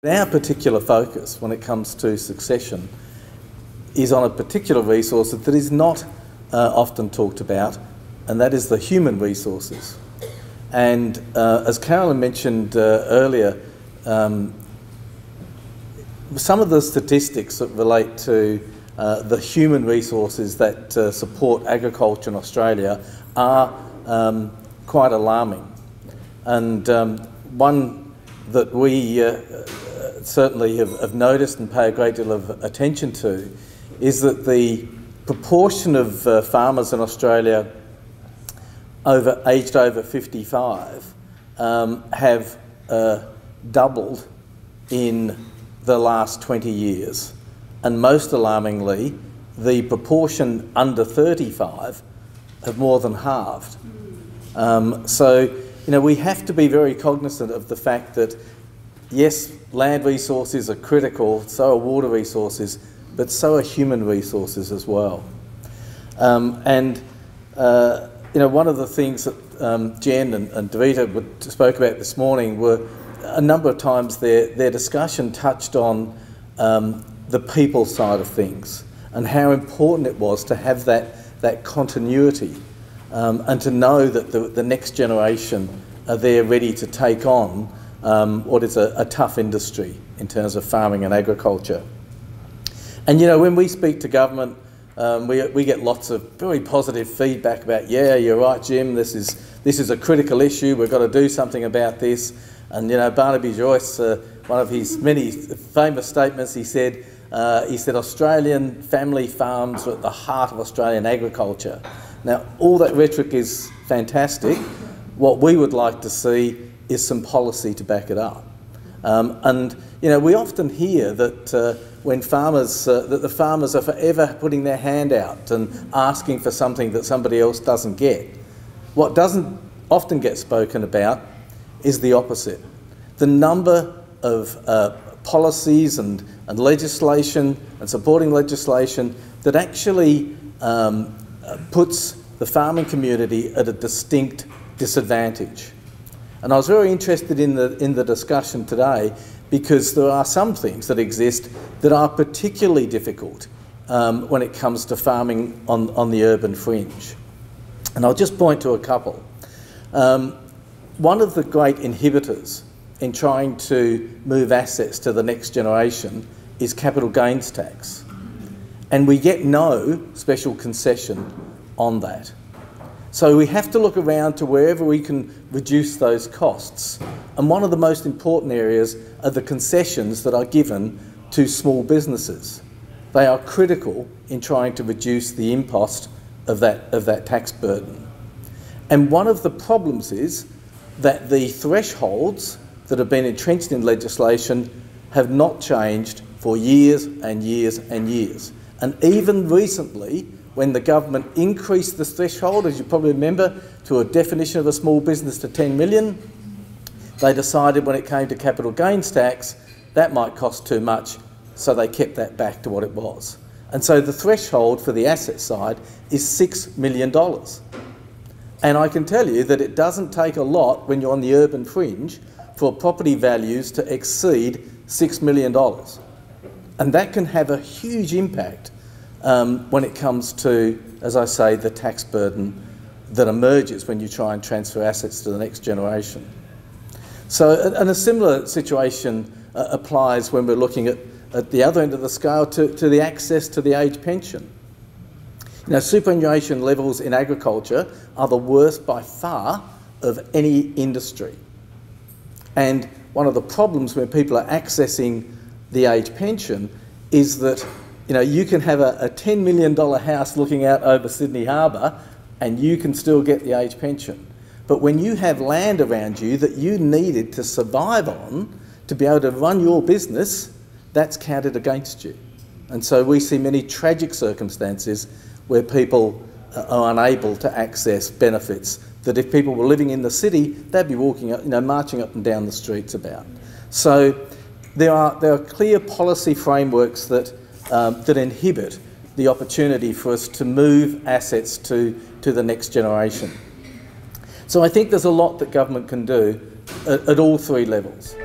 Our particular focus when it comes to succession is on a particular resource that is not often talked about, and that is the human resources. And as Carolyn mentioned earlier, some of the statistics that relate to the human resources that support agriculture in Australia are quite alarming. And one that we certainly have noticed and pay a great deal of attention to is that the proportion of farmers in Australia aged over 55 have doubled in the last 20 years. And most alarmingly, the proportion under 35 have more than halved. So, we have to be very cognizant of the fact that, yes, land resources are critical, so are water resources, but so are human resources as well. One of the things that Jen and Davita spoke about this morning were a number of times their discussion touched on the people side of things and how important it was to have that continuity and to know that the next generation are there ready to take on what is a tough industry in terms of farming and agriculture. And when we speak to government, we get lots of very positive feedback about, yeah, you're right, Jim, this is a critical issue, we've got to do something about this. And Barnaby Joyce, one of his many famous statements, he said Australian family farms are at the heart of Australian agriculture. Now, all that rhetoric is fantastic. What we would like to see is some policy to back it up. We often hear that when farmers, that the farmers are forever putting their hand out and asking for something that somebody else doesn't get. What doesn't often get spoken about is the opposite. The number of policies and legislation and supporting legislation that actually puts the farming community at a distinct disadvantage. And I was very interested in the discussion today because there are some things that exist that are particularly difficult when it comes to farming on the urban fringe. And I'll just point to a couple. One of the great inhibitors in trying to move assets to the next generation is capital gains tax. And we get no special concession on that. So we have to look around to wherever we can reduce those costs. And one of the most important areas are the concessions that are given to small businesses. They are critical in trying to reduce the impost of that tax burden. And one of the problems is that the thresholds that have been entrenched in legislation have not changed for years and years and years. And even recently, when the government increased the threshold, as you probably remember, to a definition of a small business to 10 million, they decided when it came to capital gains tax, that might cost too much, so they kept that back to what it was. And so the threshold for the asset side is $6 million. And I can tell you that it doesn't take a lot when you're on the urban fringe for property values to exceed $6 million. And that can have a huge impact when it comes to, as I say, the tax burden that emerges when you try and transfer assets to the next generation. So, and a similar situation applies when we're looking at the other end of the scale to the access to the age pension. Superannuation levels in agriculture are the worst by far of any industry. And one of the problems when people are accessing the age pension is that you can have a $10 million house looking out over Sydney Harbour and you can still get the age pension. But when you have land around you that you needed to survive on to be able to run your business, that's counted against you. And so we see many tragic circumstances where people are unable to access benefits that if people were living in the city, they'd be walking up, marching up and down the streets about. So there are clear policy frameworks that inhibit the opportunity for us to move assets to the next generation. So I think there's a lot that government can do at all three levels.